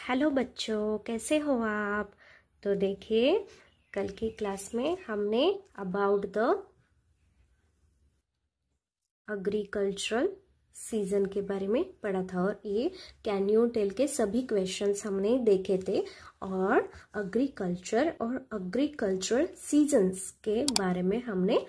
Hello बच्चों, कैसे हो आप। तो देखिए, कल की क्लास में हमने अबाउट द एग्रीकल्चरल सीजन के बारे में पढ़ा था और ये कैन यू टेल के सभी क्वेश्चंस हमने देखे थे और एग्रीकल्चरल सीजन्स के बारे में हमने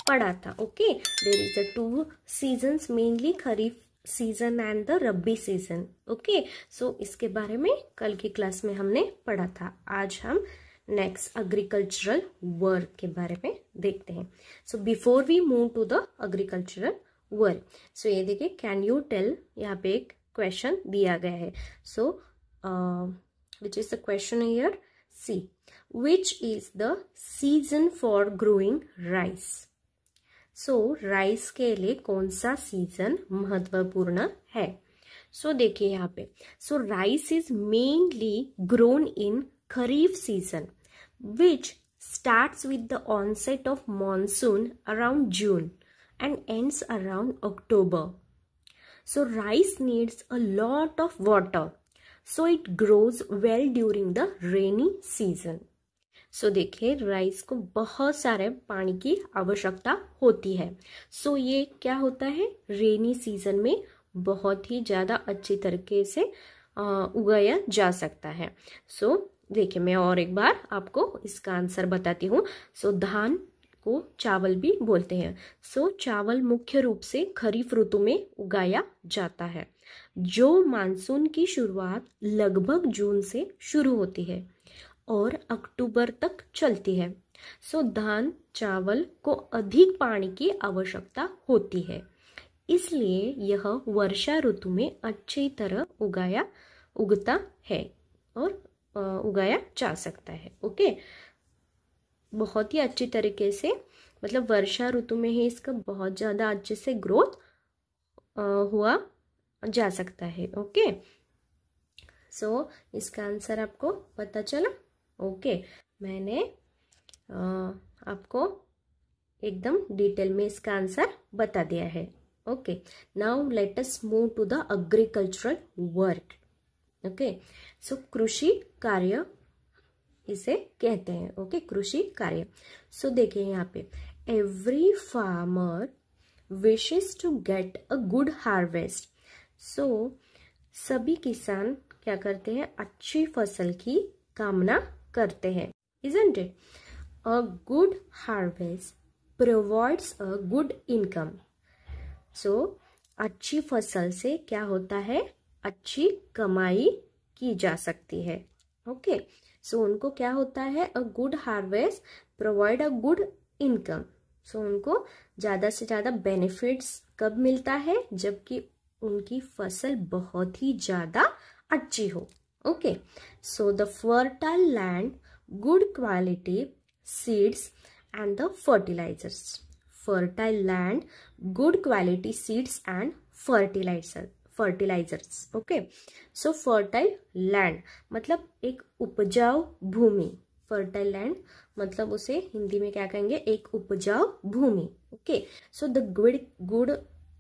पढ़ा था। Okay, there is a 2 seasons, mainly kharif season and the rabi season. Okay, so इसके बारे में कल की क्लास में हमने पढ़ा था। आज हम नेक्स्ट एग्रीकल्चरल वर्क के बारे में देखते हैं। So before we move to the agricultural work, so ये देखिए, कैन यू टेल, यहाँ पे एक क्वेश्चन दिया गया है। So which is the question here, see which is the season for growing rice. So rice के लिए कौन सा सीजन महत्वपूर्ण है। सो देखिए यहाँ पे, so rice is mainly grown in kharif season which starts with the onset of monsoon around June and ends around October. So rice needs a lot of water, so it grows well during the rainy season. So देखिए, rice को बहुत सारे पानी की आवश्यकता होती है। सो ये क्या होता है, रेनी सीजन में बहुत ही ज़्यादा अच्छी तरीके से उगाया जा सकता है। सो देखिए, मैं और एक बार आपको इसका आंसर बताती हूँ। सो धान को चावल भी बोलते हैं। सो चावल मुख्य रूप से खरीफ ऋतु में उगाया जाता है, जो मानसून की शुरुआत लगभग जून से शुरू होती है और अक्टूबर तक चलती है। सो धान चावल को अधिक पानी की आवश्यकता होती है, इसलिए यह वर्षा ऋतु में अच्छी तरह उगता है और उगाया जा सकता है। ओके, बहुत ही अच्छी तरीके से, मतलब वर्षा ऋतु में ही इसका बहुत ज़्यादा अच्छे से ग्रोथ हुआ जा सकता है। ओके, सो इसका आंसर आपको पता चला। ओके, मैंने आपको एकदम डिटेल में इसका आंसर बता दिया है। Okay, now let us move to the agricultural work. Okay, so कृषि कार्य इसे कहते हैं। ओके, कृषि कार्य। सो देखिए यहाँ पे, every farmer wishes to get a good harvest. So सभी किसान क्या करते हैं, अच्छी फसल की कामना करते हैं। Isn't it, a good harvest provides a good income. So अच्छी फसल से क्या होता है, अच्छी कमाई की जा सकती है। ओके, सो उनको क्या होता है, a good harvest provide a good income. So उनको ज़्यादा से ज़्यादा बेनिफिट्स कब मिलता है, जबकि उनकी फसल बहुत ही ज़्यादा अच्छी हो। Okay, so the fertile land, good quality seeds and the fertilisers. Fertile land, good quality seeds and fertilisers. Okay, so fertile land मतलब एक उपजाऊ भूमि। फर्टाइल लैंड मतलब उसे हिंदी में क्या कहेंगे, एक उपजाऊ भूमि। Okay, so the good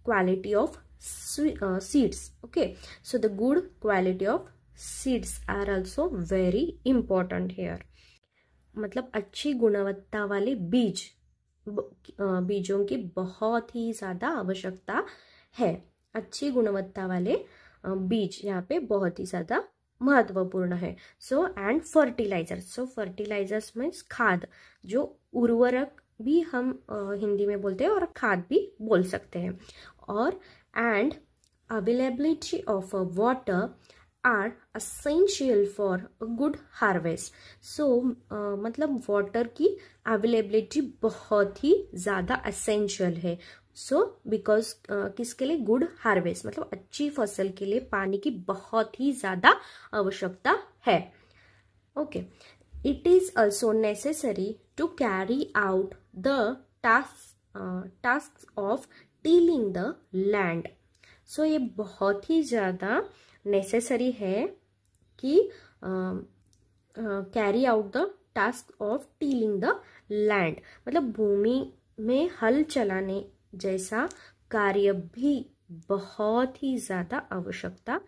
quality of seeds. Okay, so the good quality of seeds are also very important here. मतलब अच्छी गुणवत्ता वाले बीजों की बहुत ही ज्यादा आवश्यकता है। अच्छी गुणवत्ता वाले बीज यहाँ पे बहुत ही ज्यादा महत्वपूर्ण है। So and fertilisers. So fertilisers means खाद, जो उर्वरक भी हम हिंदी में बोलते हैं और खाद भी बोल सकते हैं। और and availability of water are essential for a good harvest. So मतलब वाटर की अवेलेबिलिटी बहुत ही ज़्यादा असेंशियल है। सो बिकॉज किसके लिए, गुड हार्वेस्ट मतलब अच्छी फसल के लिए पानी की बहुत ही ज़्यादा आवश्यकता है। Okay, it is also necessary to carry out the task of tilling the land. So ये बहुत ही ज़्यादा नेसेसरी है कि carry out the task of tilling the land, मतलब भूमि में हल चलाने जैसा कार्य भी बहुत ही ज़्यादा आवश्यकता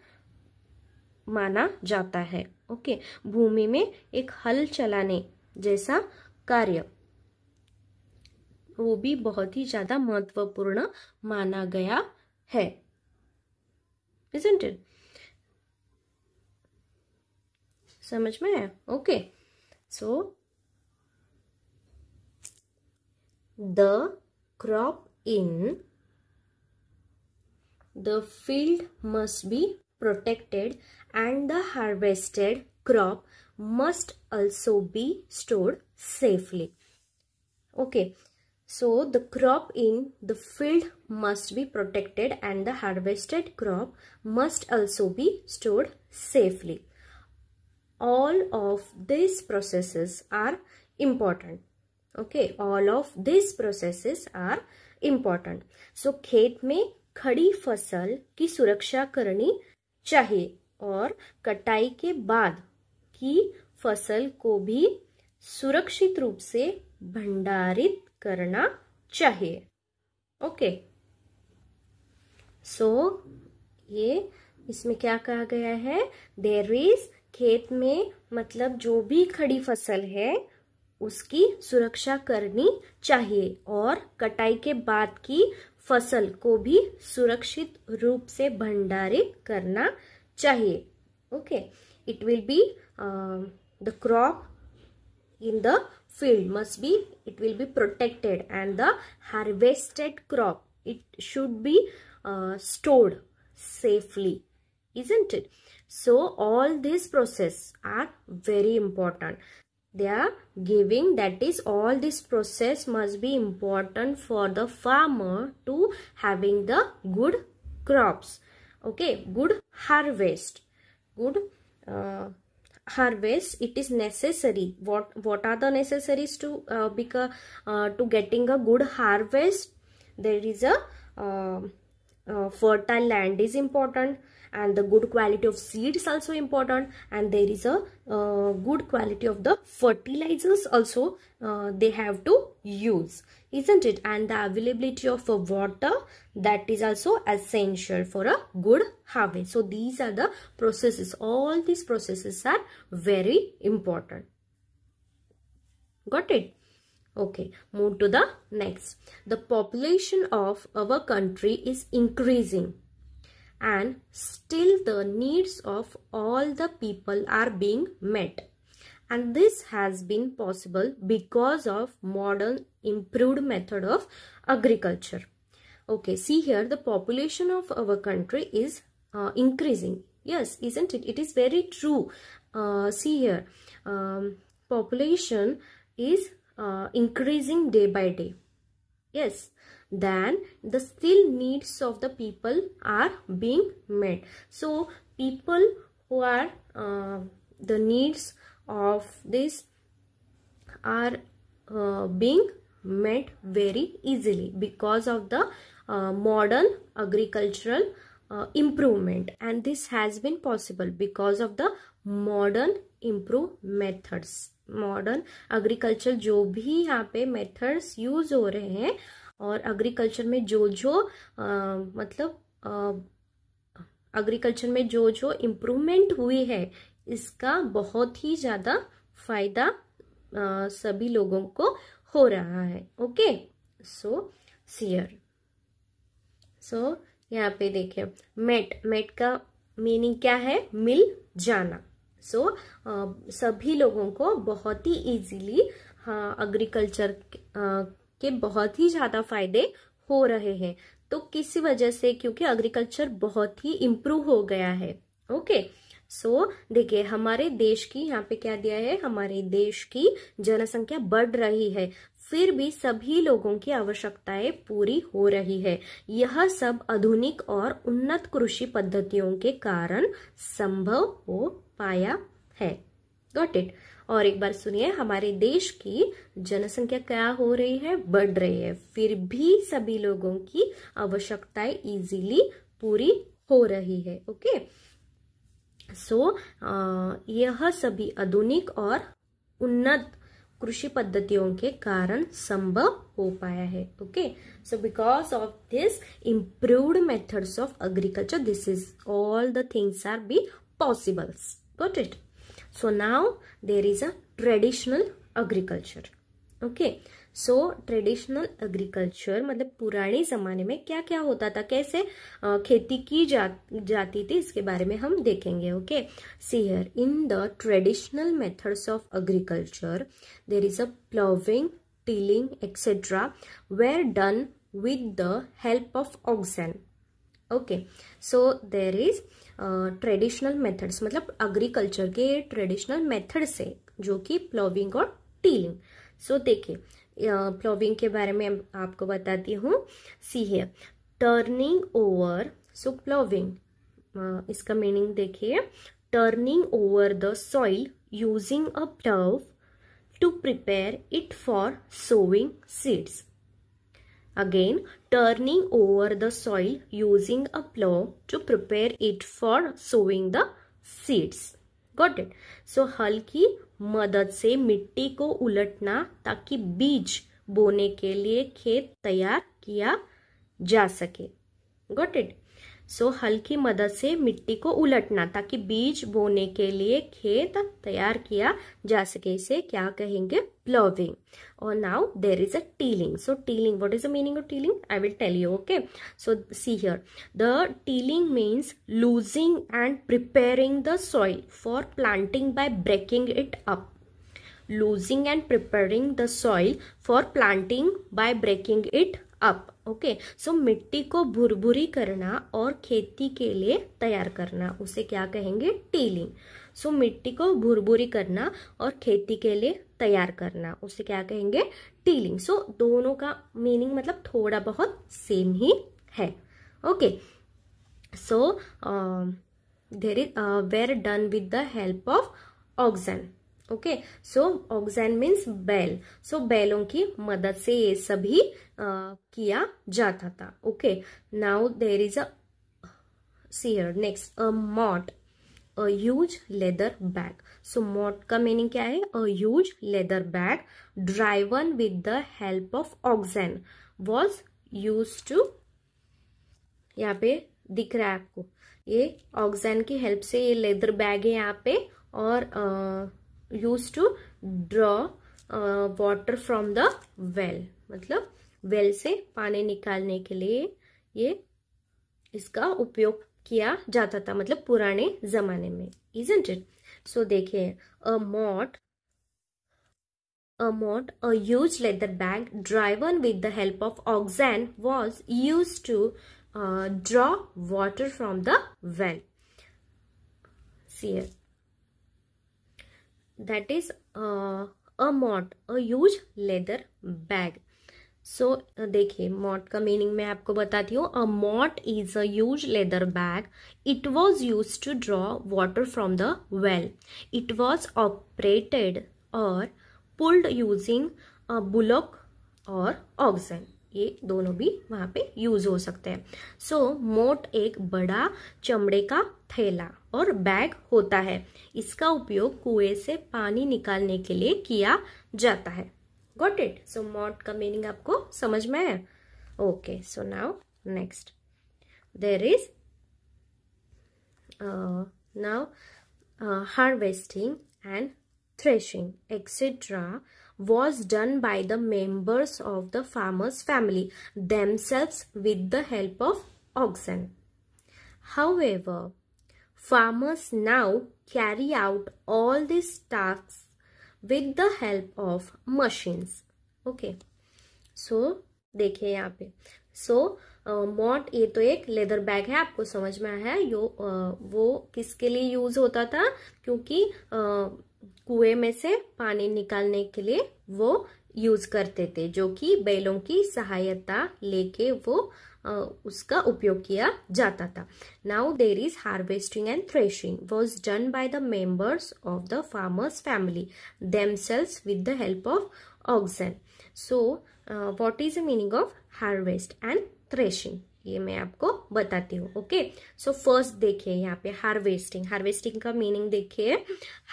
माना जाता है। ओके, भूमि में एक हल चलाने जैसा कार्य वो भी बहुत ही ज्यादा महत्वपूर्ण माना गया है, isn't it? समझ में है? Okay, so the crop in the field must be protected and the harvested crop must also be stored safely. Okay, so the crop in the field must be protected and the harvested crop must also be stored safely. All of these processes are important. Okay, all of these processes are important. So खेत में खड़ी फसल की सुरक्षा करनी चाहिए और कटाई के बाद की फसल को भी सुरक्षित रूप से भंडारित करना चाहिए। ओके, सो ये इसमें क्या कहा गया है? देयर इज, खेत में मतलब जो भी खड़ी फसल है उसकी सुरक्षा करनी चाहिए और कटाई के बाद की फसल को भी सुरक्षित रूप से भंडारित करना चाहिए। Okay, it will be the crop in the field must be, it will be protected and the harvested crop, it should be stored safely, isn't it? So all these process are very important. They are giving, that is all this process must be important for the farmer to having the good crops. Okay, good harvest, good harvest, it is necessary. What are the necessaries to to getting a good harvest? There is a fertile land is important, and the good quality of seeds also important, and there is a good quality of the fertilizers also they have to use, isn't it? And the availability of water, that is also essential for a good harvest. So these are the processes, all these processes are very important. Got it? Okay, move to the next. The population of our country is increasing and still the needs of all the people are being met, and this has been possible because of modern improved method of agriculture. Okay, see here, the population of our country is increasing. Yes, isn't it? It is very true. See here, population is increasing day by day. Yes, then the still needs of the people are being met. So people who are the needs of this are being met very easily because of the modern agricultural improvement, and this has been possible because of the modern improved methods. Modern agriculture जो भी यहाँ पे methods use हो रहे हैं और agriculture में जो मतलब एग्रीकल्चर में जो इम्प्रूवमेंट हुई है, इसका बहुत ही ज़्यादा फायदा सभी लोगों को हो रहा है। ओके, सो सियर, सो यहाँ पे देखिए, मेट का मीनिंग क्या है? मिल जाना। सो सभी लोगों को बहुत ही इजीली एग्रीकल्चर के बहुत ही ज़्यादा फायदे हो रहे हैं। तो किसी वजह से, क्योंकि एग्रीकल्चर बहुत ही इम्प्रूव हो गया है। ओके, सो देखिए, हमारे देश की यहाँ पे क्या दिया है? हमारे देश की जनसंख्या बढ़ रही है, फिर भी सभी लोगों की आवश्यकताएं पूरी हो रही है। यह सब आधुनिक और उन्नत कृषि पद्धतियों के कारण संभव हो पाया है। Got it? और एक बार सुनिए, हमारे देश की जनसंख्या क्या हो रही है? बढ़ रही है, फिर भी सभी लोगों की आवश्यकताएं इजीली पूरी हो रही है। ओके, सो यह सभी आधुनिक और उन्नत कृषि पद्धतियों के कारण संभव हो पाया है। Okay, so because of this improved methods of agriculture, this is all the things are be possibles. Got it? So now there is a traditional agriculture. Okay, so traditional agriculture मतलब पुराने जमाने में क्या क्या होता था, कैसे खेती की जाती थी, इसके बारे में हम देखेंगे. Okay, see here in the traditional methods of agriculture there is a ploughing, tilling etcetera were done with the help of oxen. Okay, so there is traditional methods मतलब एग्रीकल्चर के ट्रेडिशनल मेथड से जो कि प्लाउइंग और tilling. सो देखिए ploughing के बारे में आपको बताती हूँ. See here turning over. So ploughing इसका मीनिंग देखिए, turning over the soil using a plough to prepare it for sowing seeds. Again, turning over the soil using a plow to prepare it for sowing the seeds. Got it? So, हल की मदद से मिट्टी को उलटना ताकि बीज बोने के लिए खेत तैयार किया जा सके. Got it? सो हल की मदद से मिट्टी को उलटना ताकि बीज बोने के लिए खेत तैयार किया जा सके, इसे क्या कहेंगे, प्लाउइंग. और now there is a tilling. So tilling, what is the meaning of tilling? I will tell you. Okay, so see here the tilling means loosing and preparing the soil for planting by breaking it up. Loosing and preparing the soil for planting by breaking it up. Okay, so मिट्टी को भुरभुरी करना और खेती के लिए तैयार करना, उसे क्या कहेंगे, टीलिंग. सो मिट्टी को भुरभुरी करना और खेती के लिए तैयार करना, उसे क्या कहेंगे, टीलिंग. सो दोनों का मीनिंग मतलब थोड़ा बहुत सेम ही है. Okay, so there is were done with the help of oxen. Okay, so oxen means बैल. सो बैलों की मदद से ये सभी किया जाता था. Okay, now there is a see here next a moat, a huge leather bag. So moat का मीनिंग क्या है, a huge leather bag driven with the help of oxen was use to. यहाँ पे दिख रहा है आपको, ये ऑक्सन की हेल्प से ये लेदर बैग है यहाँ पे, और use to draw water from the well, मतलब वेल से पानी निकालने के लिए ये इसका उपयोग किया जाता था, मतलब पुराने जमाने में. isn't it? So देखिए a mott, a huge leather bag driven with the help of oxen was used to draw water from the well. See here, that is a mott, a huge leather bag. सो देखिए मॉट का meaning मैं आपको बताती हूँ. A moat is a huge leather bag. It was use to draw water from the well. It was operated और pulled using a bullock और oxen. ये दोनों भी वहाँ पे यूज हो सकते हैं. सो मोट एक बड़ा चमड़े का थैला और बैग होता है. इसका उपयोग कुएं से पानी निकालने के लिए किया जाता है. Got it? So mott का मीनिंग आपको समझ में है. Okay, so now next there is harvesting and threshing etc. was done by the members of the farmer's family themselves with the help of oxen. However, farmers now carry out all these tasks with the help of machines. Okay, so देखिए यहाँ पे मॉट ये तो एक leather bag है, आपको समझ में आया है. वो किसके लिए यूज होता था, क्योंकि कुएं में से पानी निकालने के लिए वो यूज करते थे, जो कि बैलों की सहायता लेके वो उसका उपयोग किया जाता था. Now there is harvesting and threshing was done by the members of the farmers family themselves with the help of oxen. So what is the meaning of harvest and threshing, ये मैं आपको बताती हूँ. ओके, सो फर्स्ट देखिए यहाँ पे harvesting. Harvesting का meaning देखिए,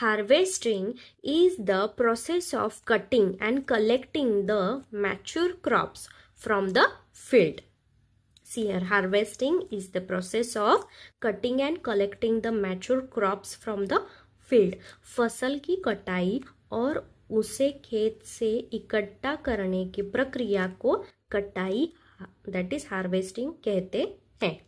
harvesting is the process of cutting and collecting the mature crops from the field. See here, harvesting is the process of cutting and collecting the mature crops from the field. फसल की कटाई और उसे खेत से इकट्ठा करने की प्रक्रिया को कटाई, that is harvesting कहते हैं.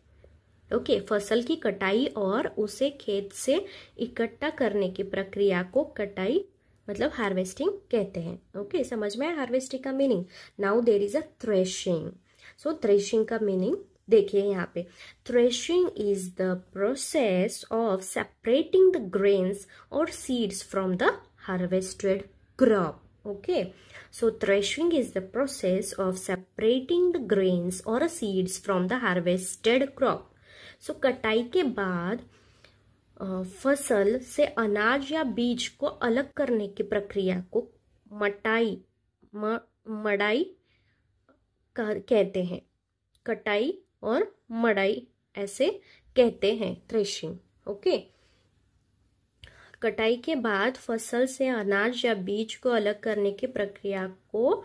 ओके, फसल की कटाई और उसे खेत से इकट्ठा करने की प्रक्रिया को कटाई मतलब हार्वेस्टिंग कहते हैं. ओके, समझ में आया हार्वेस्टिंग का meaning. Now there is a threshing. So threshing का मीनिंग देखिए यहाँ पे. Threshing is the process of separating the grains और seeds from the harvested crop. Okay, so threshing is the process of separating the grains or seeds from the harvested crop. So कटाई के बाद फसल से अनाज या बीज को अलग करने की प्रक्रिया को मड़ाई कहते हैं. कटाई और मड़ाई ऐसे कहते हैं थ्रेशिंग. ओके, कटाई के बाद फसल से अनाज या बीज को अलग करने की प्रक्रिया को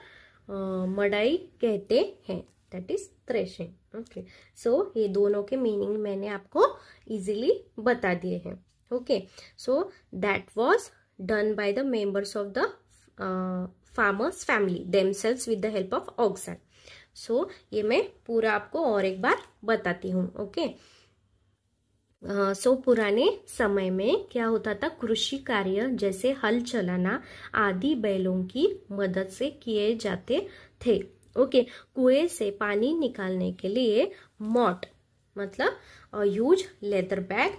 मड़ाई कहते हैं. That is threshing. Okay, so ये दोनों के मीनिंग मैंने आपको इजीली बता दिए हैं. Okay, so that was done by the members of the farmers family themselves with the help of oxen. So ये मैं पूरा आपको और एक बार बताती हूँ. ओके, सो पुराने समय में क्या होता था, कृषि कार्य जैसे हल चलाना आदि बैलों की मदद से किए जाते थे. ओके, कुएं से पानी निकालने के लिए मॉट मतलब यूज लेदर बैग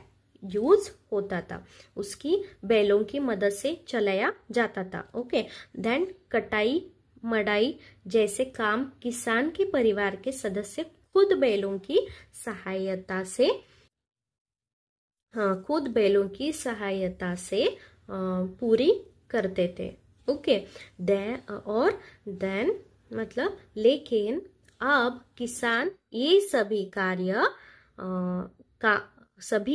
यूज होता था, उसकी बैलों की मदद से चलाया जाता था. ओके, देन कटाई मड़ाई जैसे काम किसान के परिवार के सदस्य खुद बैलों की सहायता से पूरी करते थे. ओके, देन मतलब लेकिन अब किसान ये सभी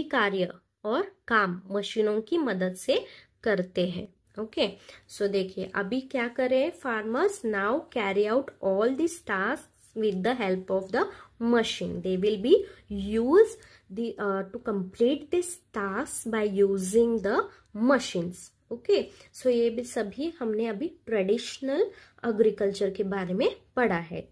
कार्य और काम मशीनों की मदद से करते हैं. ओके, सो देखिए अभी क्या करें, farmers now carry out all this task with the help of the machine. They will be use to complete this task by using the machines. Okay, so ये भी सभी हमने अभी ट्रेडिशनल एग्रीकल्चर के बारे में पढ़ा है.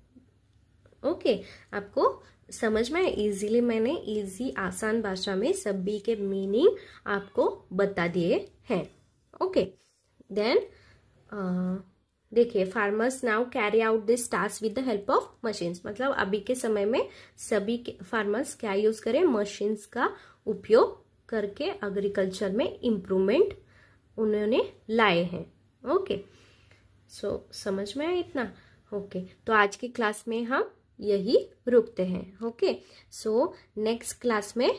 ओके, आपको समझ में इजीली मैंने इजी आसान भाषा में सभी के मीनिंग आपको बता दिए हैं. ओके, देन देखिए farmers now carry out this task with the help of machines. मतलब अभी के समय में सभी फार्मर्स क्या यूज करें, मशीन्स का उपयोग करके एग्रीकल्चर में इम्प्रूवमेंट उन्होंने लाए हैं. ओके, सो समझ में आया इतना. ओके, तो आज की क्लास में हम यही रुकते हैं. ओके, सो नेक्स्ट क्लास में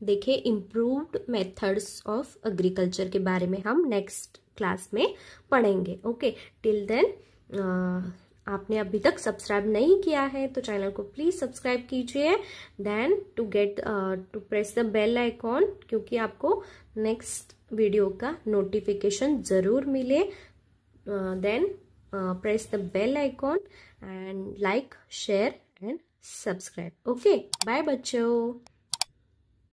देखिए इम्प्रूव्ड मेथड्स ऑफ एग्रीकल्चर के बारे में हम नेक्स्ट क्लास में पढ़ेंगे. ओके, टिल देन आपने अभी तक सब्सक्राइब नहीं किया है तो चैनल को प्लीज सब्सक्राइब कीजिए. Then to press the bell icon, क्योंकि आपको नेक्स्ट वीडियो का नोटिफिकेशन जरूर मिले. Then press the bell icon and like share and subscribe. Okay, bye बच्चों.